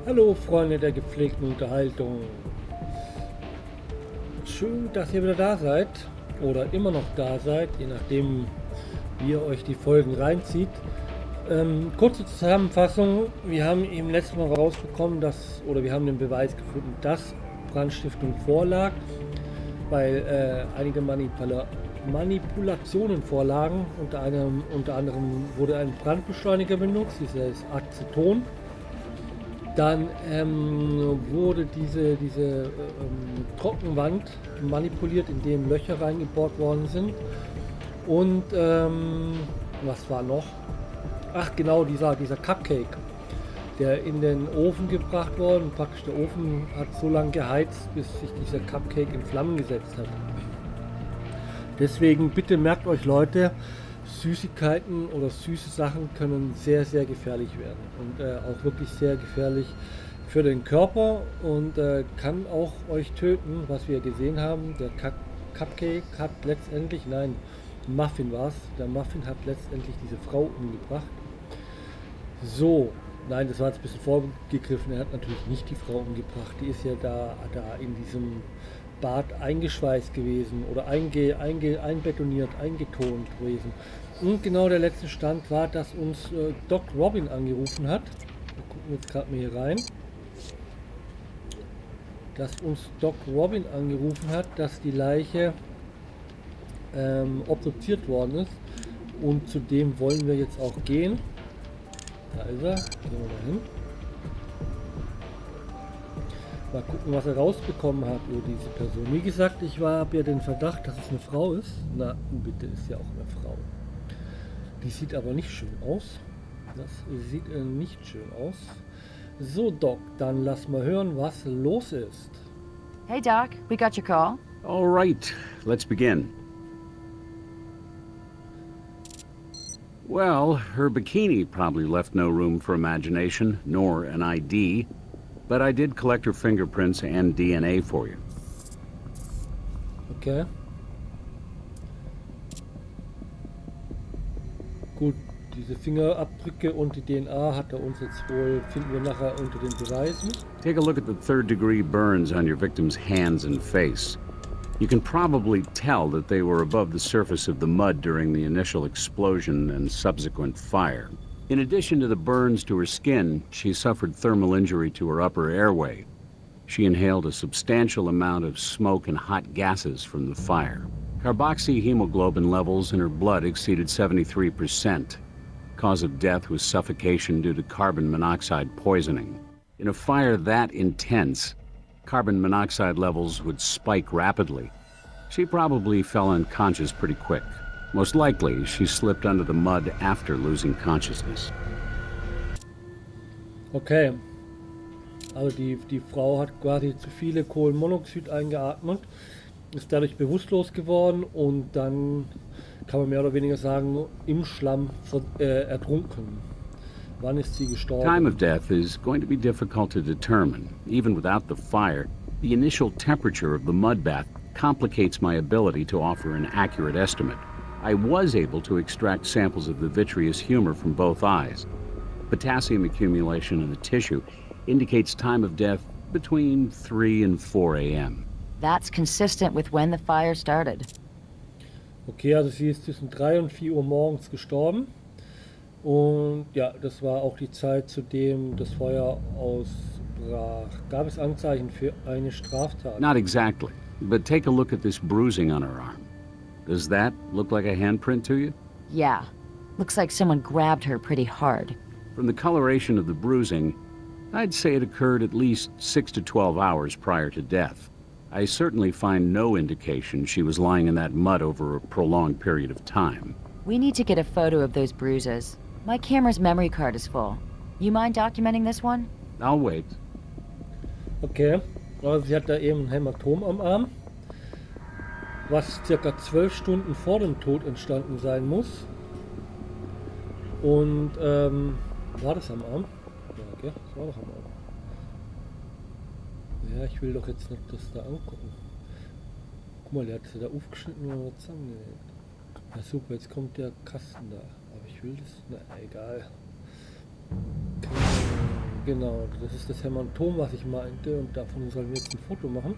Hallo Freunde der gepflegten Unterhaltung. Schön, dass ihr wieder da seid oder immer noch da seid, je nachdem wie ihr euch die Folgen reinzieht. Kurze Zusammenfassung, wir haben im letzten Mal rausbekommen, wir haben den Beweis gefunden, dass Brandstiftung vorlag, weil einige Manipulationen vorlagen. Unter anderem wurde ein Brandbeschleuniger benutzt, dieses Aceton. Dann wurde diese Trockenwand manipuliert, in dem Löcher reingebohrt worden sind. Und was war noch? Ach genau, dieser Cupcake, der in den Ofen gebracht worden. Praktisch der Ofen hat so lange geheizt, bis sich dieser Cupcake in Flammen gesetzt hat. Deswegen bitte merkt euch Leute, Süßigkeiten oder süße Sachen können sehr, sehr gefährlich werden und auch wirklich sehr gefährlich für den Körper und kann auch euch töten, was wir gesehen haben. Der Cupcake hat letztendlich, nein, Muffin war es, der Muffin hat letztendlich diese Frau umgebracht. So, nein, das war jetzt ein bisschen vorgegriffen, er hat natürlich nicht die Frau umgebracht, die ist ja da in diesem Bad eingeschweißt gewesen oder einbetoniert, eingetont gewesen. Und genau der letzte Stand war, dass uns Doc Robin angerufen hat. Wir gucken jetzt gerade mal hier rein. Dass uns Doc Robin angerufen hat, dass die Leiche obduziert worden ist. Und zu dem wollen wir jetzt auch gehen. Da ist er. Gehen wir mal hin. Mal gucken, was er rausbekommen hat über diese Person. Wie gesagt, ich habe ja den Verdacht, dass es eine Frau ist. Na, bitte, ist ja auch eine Frau. Die sieht aber nicht schön aus. Das sieht nicht schön aus. So, Doc, dann lass mal hören, was los ist. Hey, Doc, we got your call. All right, let's begin. Well, her bikini probably left no room for imagination, nor an ID. But I did collect her fingerprints and DNA for you. Okay. Gut, diese Fingerabdrücke und die DNA hat er uns jetzt wohl, finden wir nachher unter den Beweisen. Take a look at the third-degree burns on your victim's hands and face. You can probably tell that they were above the surface of the mud during the initial explosion and subsequent fire. In addition to the burns to her skin, she suffered thermal injury to her upper airway. She inhaled a substantial amount of smoke and hot gases from the fire. Carboxyhemoglobin levels in her blood exceeded 73%. Cause of death was suffocation due to carbon monoxide poisoning. In a fire that intense, carbon monoxide levels would spike rapidly. She probably fell unconscious pretty quick. Most likely, she slipped under the mud after losing consciousness. Okay. Also die Frau hat quasi zu viele Kohlenmonoxid eingeatmet, ist dadurch bewusstlos geworden und dann kann man mehr oder weniger sagen, im Schlamm ertrunken. Wann ist sie gestorben? Time of death is going to be difficult to determine. Even without the fire, the initial temperature of the mud bath complicates my ability to offer an accurate estimate. I was able to extract samples of the vitreous humor from both eyes. Potassium accumulation in the tissue indicates time of death between 3 and 4 a.m. That's consistent with when the fire started. Okay, also sie ist zwischen 3 und 4 Uhr morgens gestorben. Und ja, das war auch die Zeit, zu dem das Feuer ausbrach. Gab es Anzeichen für eine Straftat? Not exactly, but take a look at this bruising on her arm. Does that look like a handprint to you? Yeah. Looks like someone grabbed her pretty hard. From the coloration of the bruising, I'd say it occurred at least 6 to 12 hours prior to death. I certainly find no indication she was lying in that mud over a prolonged period of time. We need to get a photo of those bruises. My camera's memory card is full. You mind documenting this one? I'll wait. Okay, also sie hat da eben ein Hämatom am Arm, was circa 12 Stunden vor dem Tod entstanden sein muss. Und war das am Arm? Ja, okay, das war doch am Arm. Ja, ich will doch jetzt nicht das da angucken. Guck mal, der hat sie da aufgeschnitten und zusammengenäht. Ja super, jetzt kommt der Kasten da. Aber ich will das, na egal. genau. Das ist das Hämatom, was ich meinte. Und davon sollen wir jetzt ein Foto machen.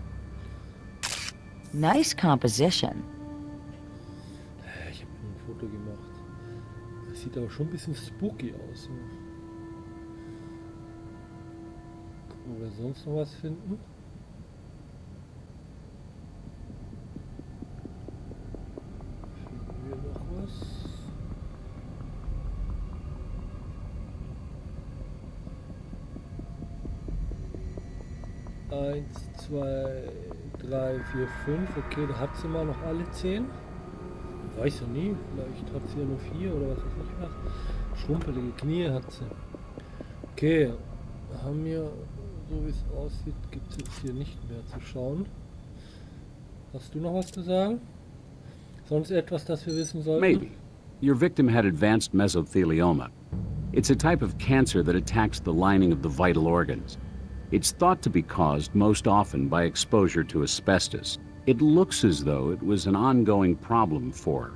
Nice composition. Ich habe ein Foto gemacht. Das sieht aber schon ein bisschen spooky aus. Ne? Gucken, ob wir sonst noch was finden. Finden wir noch was? Eins, zwei, 3, 4, 5. Okay, da hat sie mal noch alle 10. Weiß ja nie. Vielleicht hat sie ja nur 4 oder was weiß ich was. Schrumpelige Knie hat sie. Okay, haben wir, so wie es aussieht, gibt es jetzt hier nicht mehr zu schauen. Hast du noch was zu sagen? Sonst etwas, das wir wissen sollten? Maybe. Your victim had advanced mesothelioma. It's a type of cancer that attacks the lining of the vital organs. It's thought to be caused most often by exposure to asbestos. It looks as though it was an ongoing problem for her.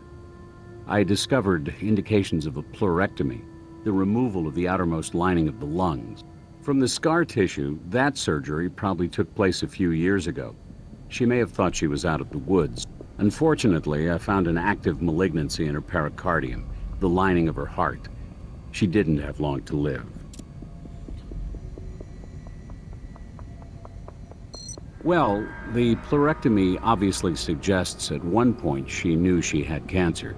I discovered indications of a pleurectomy, the removal of the outermost lining of the lungs. From the scar tissue, that surgery probably took place a few years ago. She may have thought she was out of the woods. Unfortunately, I found an active malignancy in her pericardium, the lining of her heart. She didn't have long to live. Well, the pleurectomy obviously suggests at one point she knew she had cancer,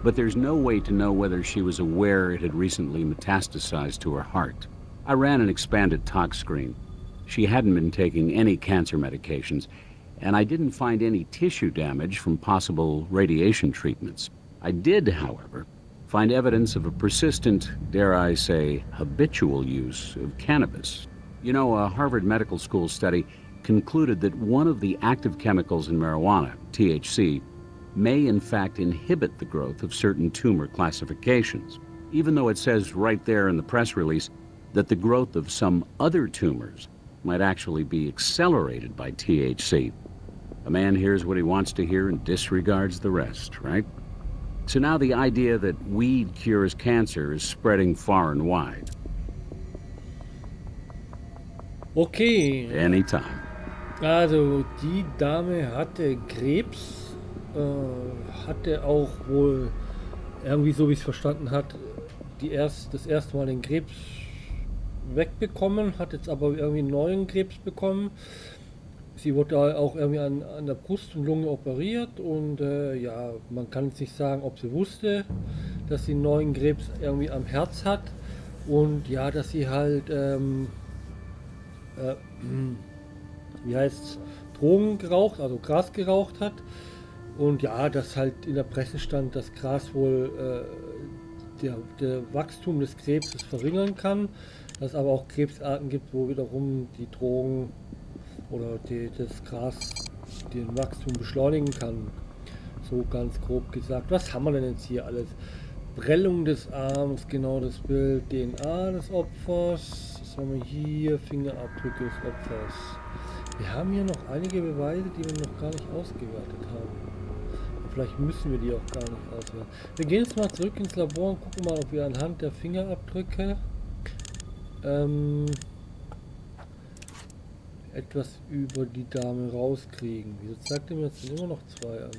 but there's no way to know whether she was aware it had recently metastasized to her heart. I ran an expanded tox screen. She hadn't been taking any cancer medications, and I didn't find any tissue damage from possible radiation treatments. I did, however, find evidence of a persistent, dare I say, habitual use of cannabis. You know, a Harvard Medical School study concluded that one of the active chemicals in marijuana, THC, may in fact inhibit the growth of certain tumor classifications, even though it says right there in the press release that the growth of some other tumors might actually be accelerated by THC. A man hears what he wants to hear and disregards the rest, right? So now the idea that weed cures cancer is spreading far and wide. Okay. Anytime. Also, die Dame hatte Krebs, hatte auch wohl, irgendwie so wie ich es verstanden hat, das erste Mal den Krebs wegbekommen, hat jetzt aber irgendwie einen neuen Krebs bekommen. Sie wurde auch irgendwie an der Brust und Lunge operiert und ja, man kann jetzt nicht sagen, ob sie wusste, dass sie einen neuen Krebs irgendwie am Herz hat und ja, dass sie halt wie heißt Drogen geraucht, also Gras geraucht hat und ja, dass halt in der Presse stand, dass Gras wohl der Wachstum des Krebses verringern kann, dass es aber auch Krebsarten gibt, wo wiederum die Drogen oder das Gras den Wachstum beschleunigen kann. So ganz grob gesagt. Was haben wir denn jetzt hier alles? Prellung des Arms, genau das Bild, DNA des Opfers. Was haben wir hier? Fingerabdrücke des Opfers. Wir haben hier noch einige Beweise, die wir noch gar nicht ausgewertet haben. Vielleicht müssen wir die auch gar nicht auswerten. Wir gehen jetzt mal zurück ins Labor und gucken mal, ob wir anhand der Fingerabdrücke etwas über die Dame rauskriegen. Wieso zeigt er mir jetzt immer noch 2 an?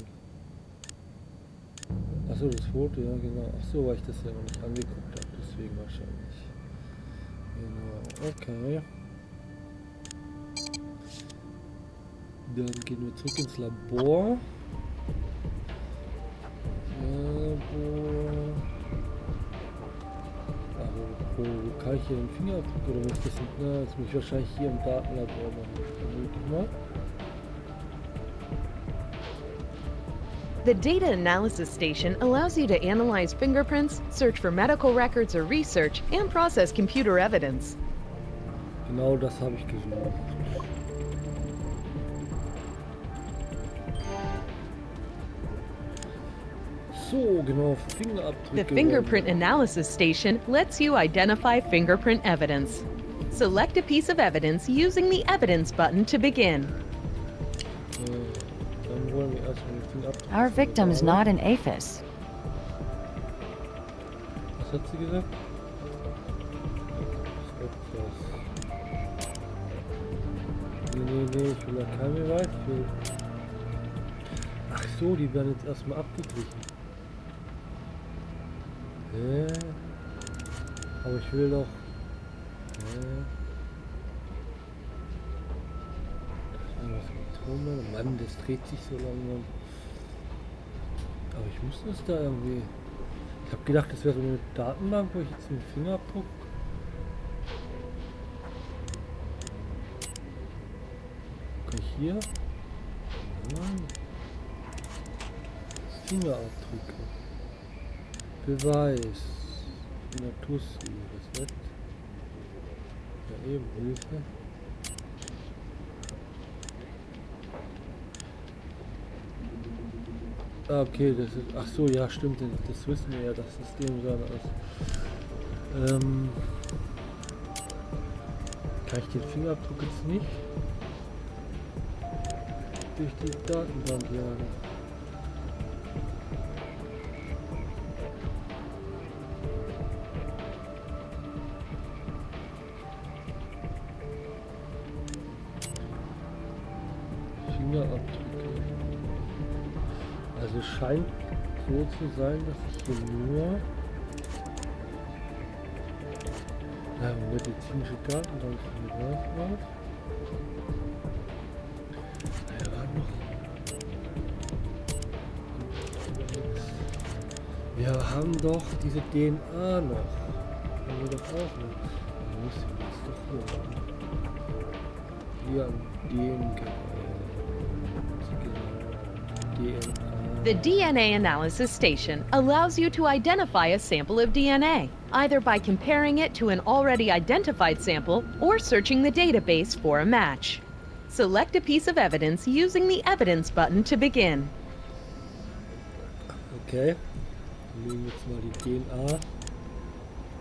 Achso, das Foto, ja genau. Achso, weil ich das ja noch nicht angeguckt habe, deswegen wahrscheinlich. Genau, okay. Dann gehen wir zurück ins Labor. Wo kann ich hier den Fingerabdruck oder muss das nicht? Na, jetzt muss ich wahrscheinlich hier im Datenlabor machen. Vermute mal. The Data Analysis Station allows you to analyze fingerprints, search for medical records or research, and process computer evidence. Genau das habe ich gesucht. So, genau, Fingerabdrücke. The Fingerprint Analysis Station lets you identify fingerprint evidence. Select a piece of evidence using the Evidence button to begin. Dann wollen wir erstmal den Fingerabdruck. Our victim is not an aphis. Was hat sie gesagt? Das Opfers. Nee, ich will da keinen Beweis. Ach so, die werden jetzt erstmal abgeglichen. Aber ich will doch... Mann, das dreht sich so langsam. Aber ich muss das da irgendwie... Ich habe gedacht, das wäre so eine Datenbank, wo ich jetzt einen Fingerabdruck... Okay, hier... Mann. Fingerabdrücke. Beweis. Tussi, was wird? Ja eben, Hilfe. Ah, okay, das ist... Ach so, ja stimmt, das wissen wir ja, das System sah aus. Kann ich den Fingerabdruck jetzt nicht durch die Datenbank jagen? Also es scheint so zu sein, dass ich hier nur medizinische Datenbank finde. Wir haben doch diese DNA noch. Haben wir doch auch noch. Wir müssen jetzt doch hier an dem DNA. The DNA analysis station allows you to identify a sample of DNA, either by comparing it to an already identified sample or searching the database for a match. Select a piece of evidence using the Evidence button to begin. Okay. Nehmen wir jetzt mal die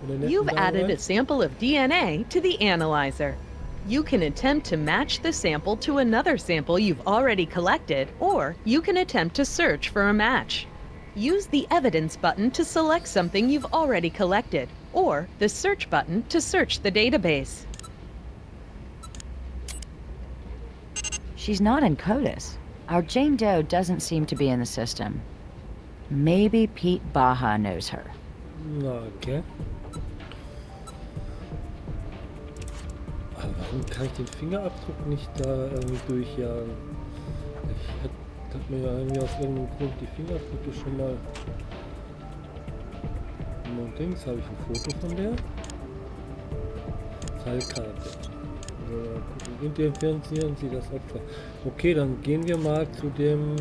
DNA. You've added a sample of DNA to the analyzer. You can attempt to match the sample to another sample you've already collected, or you can attempt to search for a match. Use the Evidence button to select something you've already collected, or the Search button to search the database. She's not in CODIS. Our Jane Doe doesn't seem to be in the system. Maybe Pete Baja knows her. Okay. Aber warum kann ich den Fingerabdruck nicht da irgendwie durchjagen? Ich hätte mir ja irgendwie aus irgendeinem Grund die Fingerabdrücke schon mal... Und links habe ich ein Foto von der. Fallkarte. Identifizieren Sie das Opfer. Okay, dann gehen wir mal zu dem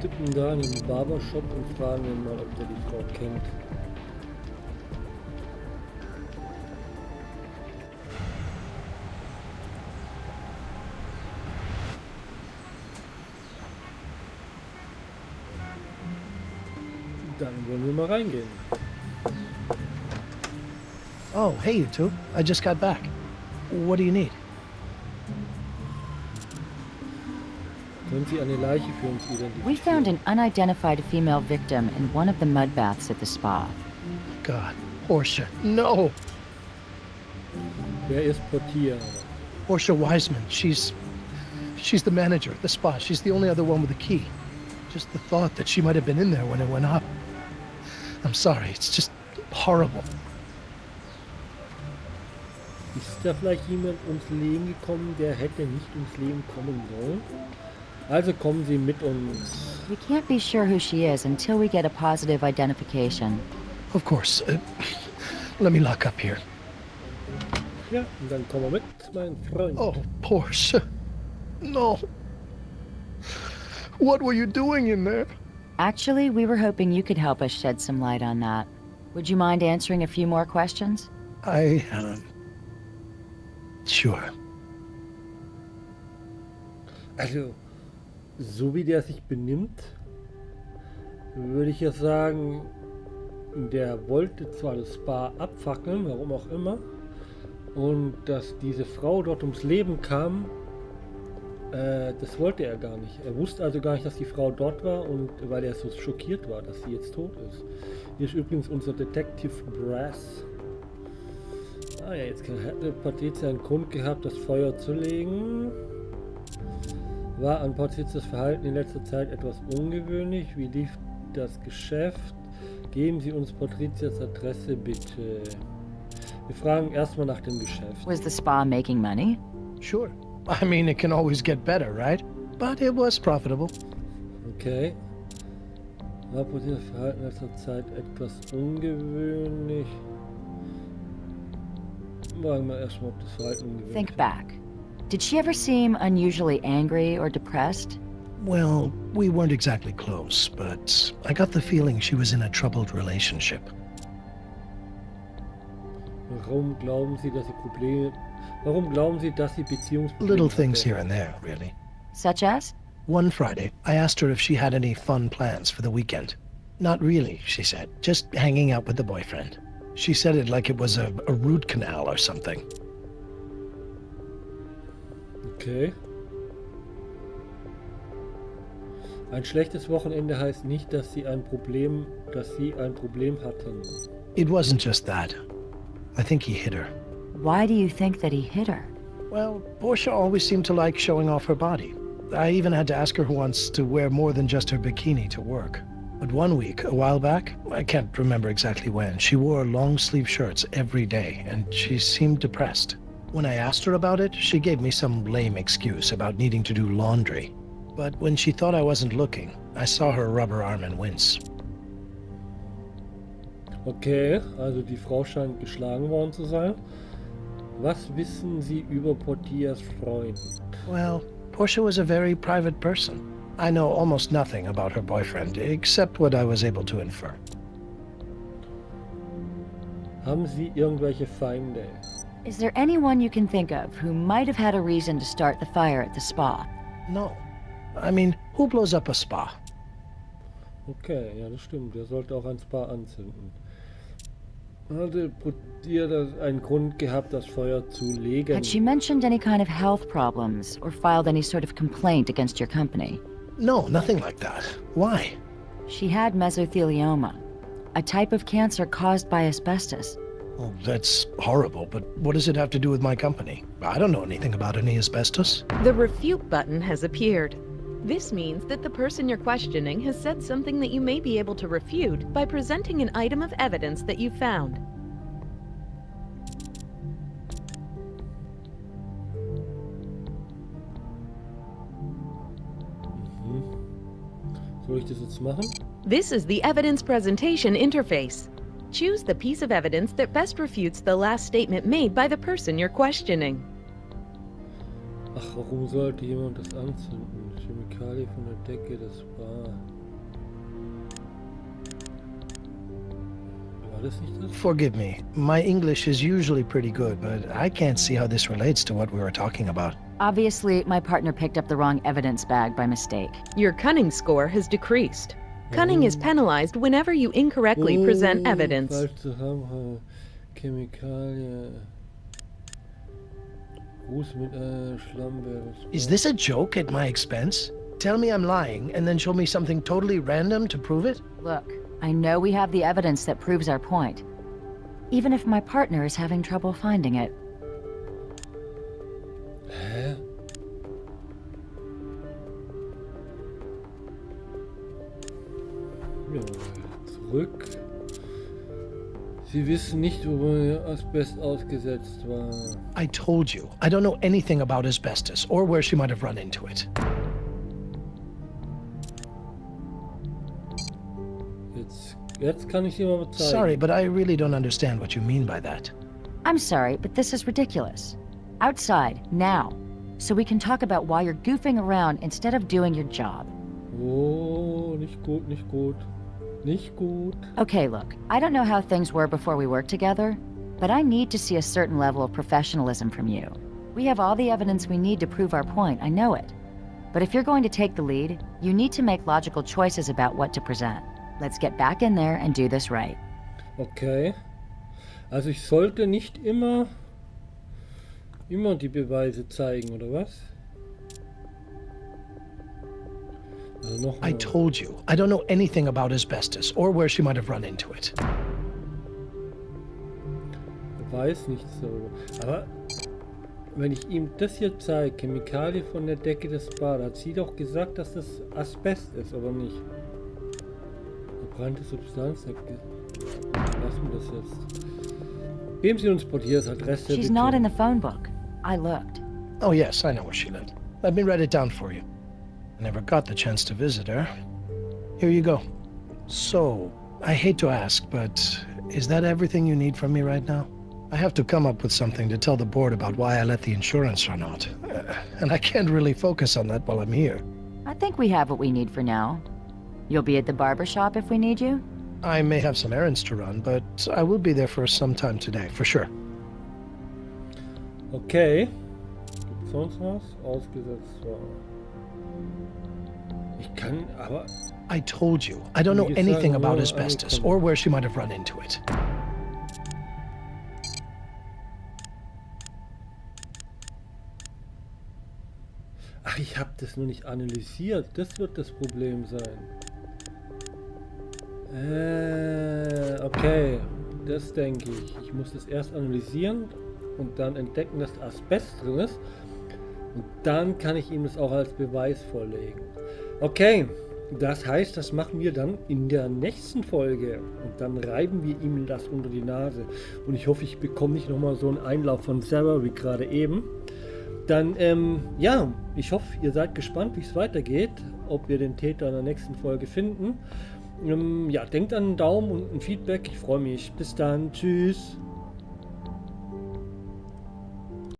Typen da in dem Barbershop und fragen ihn mal, ob der die Frau kennt. Dann wollen wir mal reingehen. Oh, hey you two. I just got back. What do you need? Können Sie eine Leiche für uns identifizieren? We found an unidentified female victim in one of the mud baths at the spa. God, Portia, no! Wer ist Portier? Portia Wiseman, she's the manager at the spa. She's the only other one with a key. Just the thought that she might have been in there when it went up. I'm sorry, it's just horrible. Ist da vielleicht jemand ums Leben gekommen, der hätte nicht ums Leben kommen sollen? Also kommen Sie mit uns. We can't be sure who she is until we get a positive identification. Of course. Let me lock up here. Ja, und dann kommen wir mit, mein Freund. Oh, Portia. No. What were you doing in there? Actually, we were hoping you could help us shed some light on that. Would you mind answering a few more questions? Sure. Also, so wie der sich benimmt, würde ich ja sagen, der wollte zwar das Spa abfackeln, warum auch immer, und dass diese Frau dort ums Leben kam, das wollte er gar nicht. Er wusste also gar nicht, dass die Frau dort war, und weil er so schockiert war, dass sie jetzt tot ist. Hier ist übrigens unser Detective Brass. Ah ja, jetzt hätte Patricia einen Grund gehabt, das Feuer zu legen. War an Patricias Verhalten in letzter Zeit etwas ungewöhnlich? Wie lief das Geschäft? Geben Sie uns Patricias Adresse bitte. Wir fragen erstmal nach dem Geschäft. Was the spa making money? Sure. I mean, it can always get better, right? But it was profitable. Okay. War Patricias Verhalten in letzter Zeit etwas ungewöhnlich? Fragen wir erstmal, ob das Verhalten ungewöhnlich Think ist. back. Did she ever seem unusually angry or depressed? Well, we weren't exactly close, but I got the feeling she was in a troubled relationship. Warum glauben Sie, dass sie Beziehungsprobleme Little things hatte? here and there, really. Such as? One Friday, I asked her if she had any fun plans for the weekend. Not really, she said. Just hanging out with the boyfriend. She said it like it was a root canal or something. Okay. Ein schlechtes Wochenende heißt nicht, dass Sie ein Problem hatten. It wasn't just that. I think he hit her. Why do you think that he hit her? Well, Portia always seemed to like showing off her body. I even had to ask her once to wear more than just her bikini to work. But one week, a while back, I can't remember exactly when, she wore long-sleeve shirts every day, and she seemed depressed. When I asked her about it, she gave me some lame excuse about needing to do laundry. But when she thought I wasn't looking, I saw her rub her arm and wince. Okay, also die Frau scheint geschlagen worden zu sein. Was wissen Sie über Portias Freund? Well, Portia was a very private person. I know almost nothing about her boyfriend, except what I was able to infer. Haben Sie irgendwelche Feinde? Is there anyone you can think of who might have had a reason to start the fire at the spa? No. I mean, who blows up a spa? Okay, ja, das stimmt. Der sollte auch ein Spa anzünden. Hatte Portia einen Grund gehabt, das Feuer zu legen? Had she mentioned any kind of health problems or filed any sort of complaint against your company? No, nothing like that. Why? She had mesothelioma, a type of cancer caused by asbestos. Oh, that's horrible, but what does it have to do with my company? I don't know anything about any asbestos. The refute button has appeared. This means that the person you're questioning has said something that you may be able to refute by presenting an item of evidence that you found. Soll ich das jetzt machen? This is the evidence presentation interface. Choose the piece of evidence that best refutes the last statement made by the person you're questioning. Ach, warum sollte jemand das anzünden? Chemikalie von der Decke, das war... War das nicht das? Forgive me. My English is usually pretty good, but I can't see how this relates to what we were talking about. Obviously, my partner picked up the wrong evidence bag by mistake. Your cunning score has decreased. Cunning is penalized whenever you incorrectly present evidence. Falsch Zusammenhang. Chemikalie. Gruß mit Schlammbär. Is this a joke at my expense? Tell me I'm lying, and then show me something totally random to prove it? Look, I know we have the evidence that proves our point. Even if my partner is having trouble finding it. Hä? Ja, zurück. Sie wissen nicht, wo Asbest ausgesetzt war. I told you, I don't know anything about asbestos, or where she might have run into it. Jetzt kann ich dir mal zeigen. Sorry, but I really don't understand what you mean by that. I'm sorry, but this is ridiculous. Outside, now. So we can talk about why you're goofing around instead of doing your job. Oh, nicht gut, nicht gut. Nicht gut. Okay, look, I don't know how things were before we worked together, but I need to see a certain level of professionalism from you. We have all the evidence we need to prove our point, I know it. But if you're going to take the lead, you need to make logical choices about what to present. Let's get back in there and do this right. Okay. Also ich sollte nicht immer die Beweise zeigen, oder was? Also noch I mal. told you, I don't know anything about asbestos, or where she might have run into it. weiß nichts darüber. Aber wenn ich ihm das hier zeige, Chemikalie von der Decke des Bades, hat sie doch gesagt, dass das Asbest ist, oder nicht? Verbrannte Substanz. Lassen wir das jetzt. Geben Sie uns Portiers Adresse. She's bitte. not in the phone book. I looked. Oh, yes, I know where she lived. Let me write it down for you. I never got the chance to visit her. Here you go. So, I hate to ask, but is that everything you need from me right now? I have to come up with something to tell the board about why I let the insurance run out. And I can't really focus on that while I'm here. I think we have what we need for now. You'll be at the barber shop if we need you? I may have some errands to run, but I will be there for some time today, for sure. Okay. Gibt's sonst was? Ausgesetzt war. Ich kann, aber... I told you, I don't know Wie gesagt, anything about nur asbestos angekommen. or where she might have run into it. Ach, ich habe das nur nicht analysiert. Das wird das Problem sein. Okay. Das denke ich. Ich muss das erst analysieren und dann entdecken, dass da Asbest drin ist. Und dann kann ich ihm das auch als Beweis vorlegen. Okay. Das heißt, das machen wir dann in der nächsten Folge. Und dann reiben wir ihm das unter die Nase. Und ich hoffe, ich bekomme nicht nochmal so einen Einlauf von Sarah wie gerade eben. Dann, ja, ich hoffe, ihr seid gespannt, wie es weitergeht, ob wir den Täter in der nächsten Folge finden. Ja, denkt an einen Daumen und ein Feedback, ich freue mich. Bis dann, tschüss.